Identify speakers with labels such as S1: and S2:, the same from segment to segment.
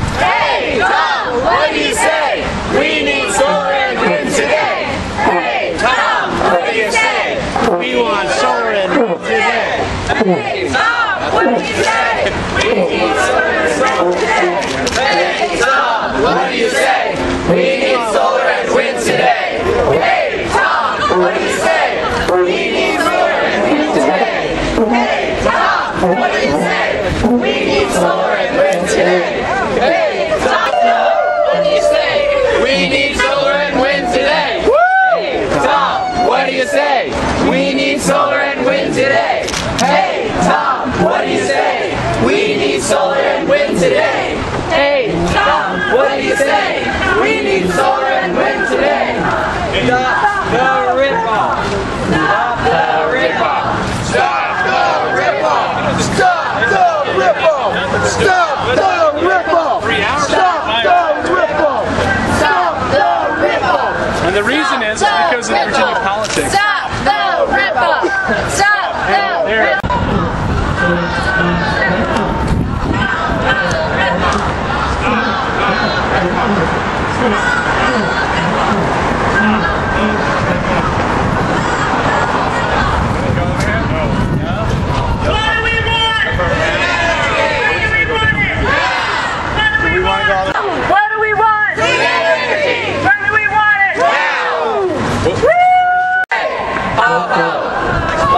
S1: Hey, Tom, what do you say? We need solar and wind today. Hey, Tom, what do you say? We need solar and wind today. Hey, Tom, what do you say? We need solar and wind today. Hey, Tom, what do you say? We need solar and wind today. Hey, Tom, what do you say? We need solar and wind today. Hey, Tom, what do you say? We need solar and wind today. Hey, Tom, what do you say? We need solar and wind today. Hey, Tom, what do you say? We need solar and wind today. Stop the rip-off. Stop the rip-off. Stop the rip-off. Stop the rip-off. Stop the rip-off. Stop the rip-off. Stop the rip-off.
S2: And the reason is because of Virginia politics.
S1: Stop the rip-off. Stop the rip-off.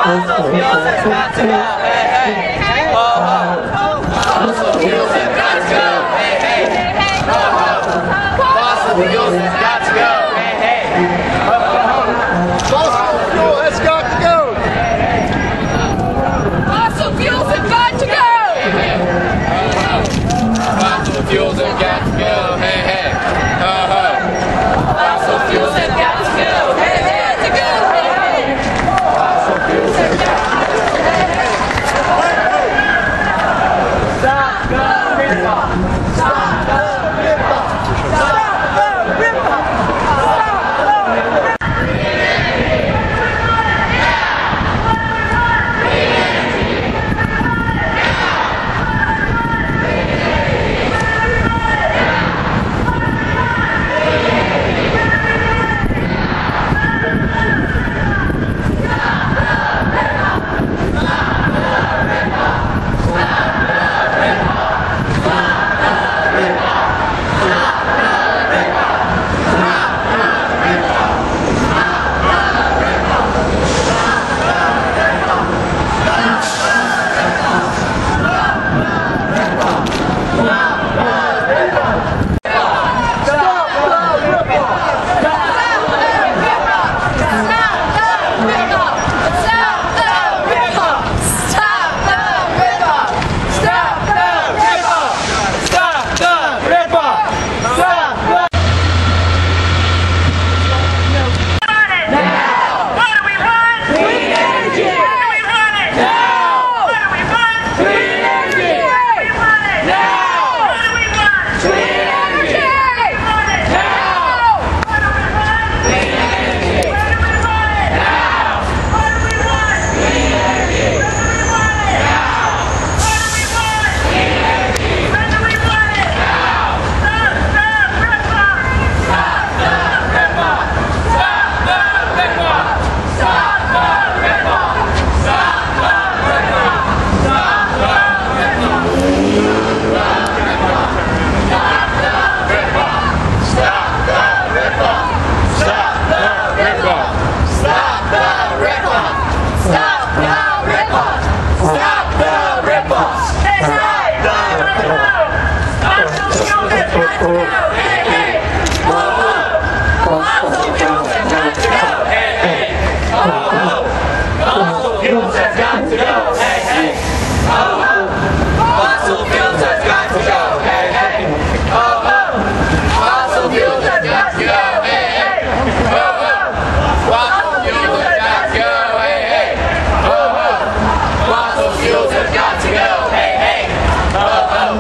S1: Fossil fuels have got to go, hey, hey. Oh, oh. Fossil fuels have got to go, hey, hey. Oh, oh. Fossil fuels have got to go, hey, hey. Oh, oh. Fossil fuel has got to go. Fossil fuels have got to go. Fossil fuels have got to go, hey, hey. Oh, oh. Fossil fuels have got to go, hey, hey. Stop the rip-off! Stop the rip-off! got to go. Hey, hey. Oh, oh. Fossil fuels has got to go. Hey, hey. Oh, oh. Fossil fuels has got to go. Hey, hey. Oh, oh. Fossil fuels has got to go. Hey, hey. Oh, oh. Fossil fuels has got to go. Hey, hey. Oh, oh.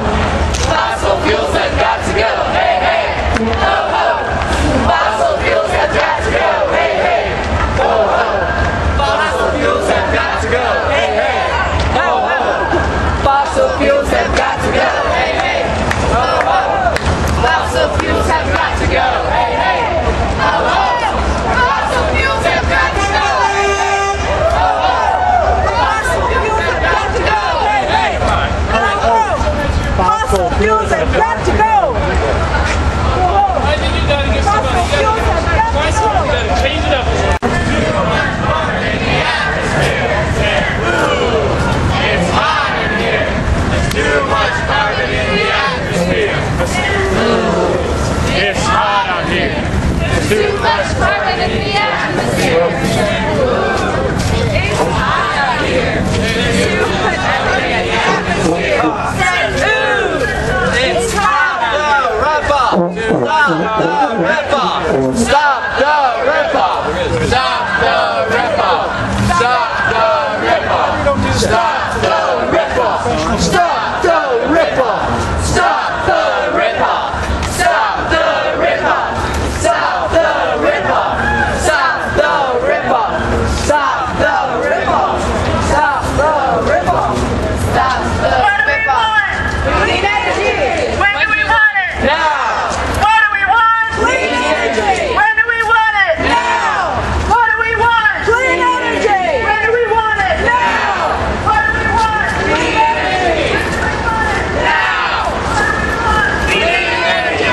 S1: Fossil fuels has got to go. Hey, hey. Oh, oh. Fossil fuels have got to go. Hey, hey. Oh, oh. Fossil fuels have got to go. Hey, hey. Oh, oh. Fossil fuels have got to go. Hey, hey. Oh, oh. Fossil fuels have got to go. Hey, hey. Oh, oh. Fossil fuels have got to go. Hey, hey. Oh, oh. Fossil fuels have got to go. Hey, hey. Oh, oh.
S3: Fossil fuels have got to go.
S2: Why did you gotta give somebody
S3: Fossil fuels have got to
S2: Why somebody
S3: go.
S2: gotta change it up?
S1: It's hot in here. There's too much carbon in the atmosphere. It's hot out here. There's too much carbon in the atmosphere. It's hot out here. There's too much carbon in the atmosphere. It's hot out here. Stop the rip-off! Stop the rip-off! Stop the rip-off! Stop the rip-off! Stop the rip-off! Stop the rip-off! Stop the rip-off! Stop the rip-off! Stop the rip-off! Stop the rip-off! Stop the rip-off! Stop the rip-off! Clean energy!
S3: When do we want it?
S1: Now!
S3: What do we want?
S1: Clean energy!
S3: When do we want it?
S1: Now!
S3: What do we want? Clean energy. When do we want it?
S1: Now!
S3: What do we want?
S1: Clean energy! Now! Clean energy!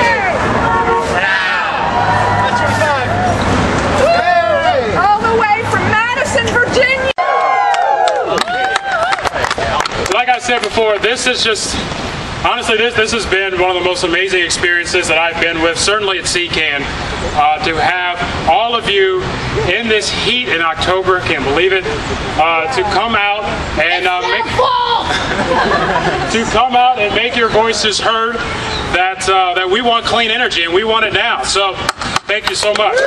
S1: Now!
S3: All the way from Madison, Virginia.
S2: Like I said before, this is just, honestly, this has been one of the most amazing experiences that I've been with, certainly at CCAN, to have all of you in this heat in October, can't believe it, to come out and make your voices heard that we want clean energy and we want it now. So thank you so much.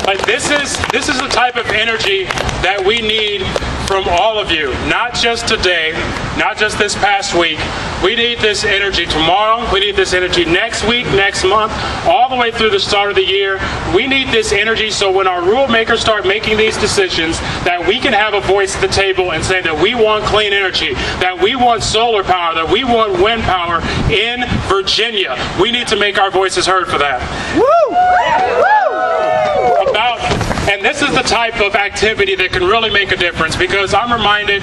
S2: Like this is the type of energy that we need from all of you, not just today, not just this past week. We need this energy tomorrow, we need this energy next week, next month, all the way through the start of the year. We need this energy so when our rule makers start making these decisions, that we can have a voice at the table and say that we want clean energy, that we want solar power, that we want wind power in Virginia. We need to make our voices heard for that. And this is the type of activity that can really make a difference, because I'm reminded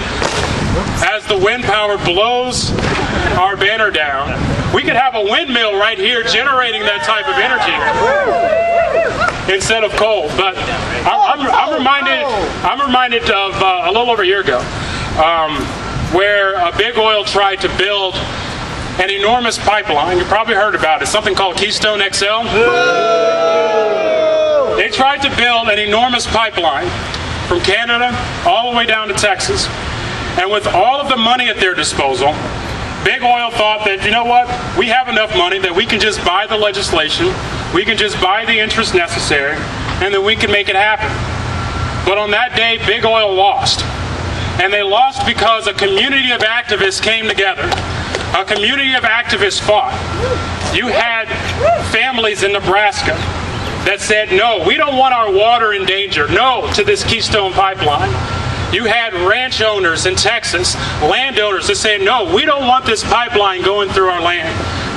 S2: as the wind power blows our banner down, we could have a windmill right here generating that type of energy instead of coal. But I'm reminded of a little over a year ago where a big oil tried to build an enormous pipeline. You probably heard about it, something called Keystone XL. They tried to build an enormous pipeline from Canada all the way down to Texas. And with all of the money at their disposal, Big Oil thought that, you know what, we have enough money that we can just buy the legislation, we can just buy the interest necessary, and then we can make it happen. But on that day, Big Oil lost. And they lost because a community of activists came together. A community of activists fought. You had families in Nebraska that said, no, we don't want our water in danger. No to this Keystone Pipeline. You had ranch owners in Texas, landowners that said, no, we don't want this pipeline going through our land.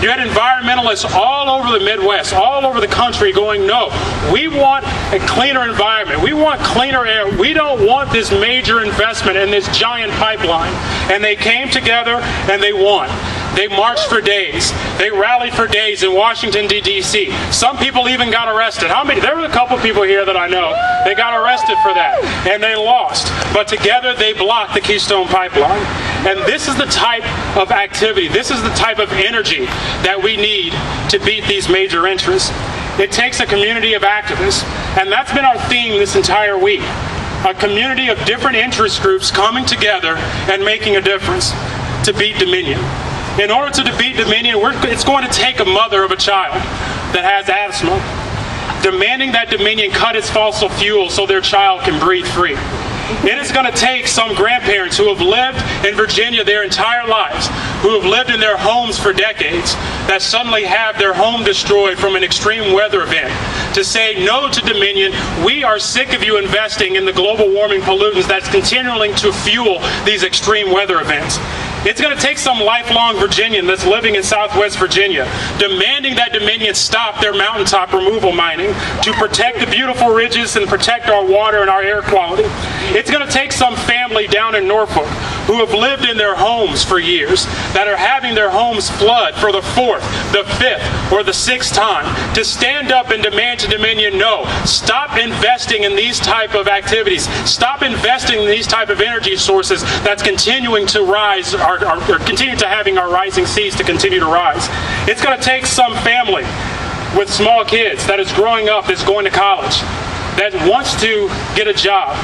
S2: You had environmentalists all over the Midwest, all over the country going, no, we want a cleaner environment. We want cleaner air. We don't want this major investment in this giant pipeline. And they came together and they won. They marched for days. They rallied for days in Washington, D.C. Some people even got arrested. How many? There were a couple people here that I know. They got arrested for that, and they lost. But together they blocked the Keystone Pipeline. And this is the type of activity, this is the type of energy that we need to beat these major interests. It takes a community of activists, and that's been our theme this entire week. a community of different interest groups coming together and making a difference to beat Dominion. In order to defeat Dominion, it's going to take a mother of a child that has asthma demanding that Dominion cut its fossil fuel so their child can breathe free. It is going to take some grandparents who have lived in Virginia their entire lives, who have lived in their homes for decades, that suddenly have their home destroyed from an extreme weather event, to say no to Dominion. We are sick of you investing in the global warming pollutants that's continuing to fuel these extreme weather events. It's going to take some lifelong Virginian that's living in Southwest Virginia demanding that Dominion stop their mountaintop removal mining to protect the beautiful ridges and protect our water and our air quality. It's going to take some family down in Norfolk who have lived in their homes for years, that are having their homes flood for the 4th, the 5th, or the 6th time, to stand up and demand to Dominion, no, stop investing in these type of activities. Stop investing in these type of energy sources that's continuing to rise, or continue to having our rising seas to continue to rise. It's going to take some family with small kids that is growing up, that's going to college, that wants to get a job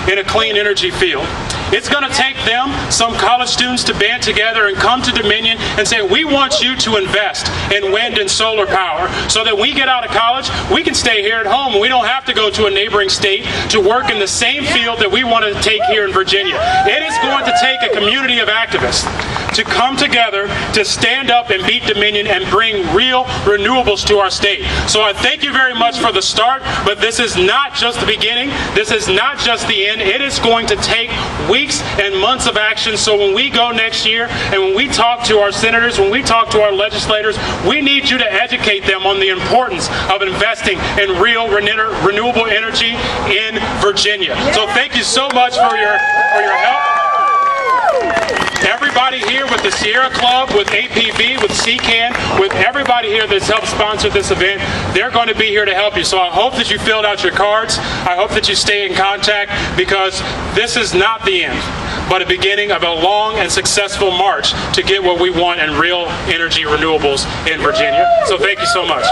S2: in a clean energy field. It's going to take them, some college students, to band together and come to Dominion and say, we want you to invest in wind and solar power so that we get out of college, we can stay here at home. We don't have to go to a neighboring state to work in the same field that we want to take here in Virginia. It is going to take a community of activists to come together to stand up and beat Dominion and bring real renewables to our state. So I thank you very much for the start, but this is not just the beginning. This is not just the end. It is going to take weeks and months of action. So when we go next year and when we talk to our senators, when we talk to our legislators, we need you to educate them on the importance of investing in real renewable energy in Virginia. So thank you so much for your help. Everybody here with the Sierra Club, with APV, with CCAN, with everybody here that's helped sponsor this event, they're going to be here to help you. So I hope that you filled out your cards. I hope that you stay in contact, because this is not the end, but a beginning of a long and successful march to get what we want in real energy renewables in Virginia. So thank you so much.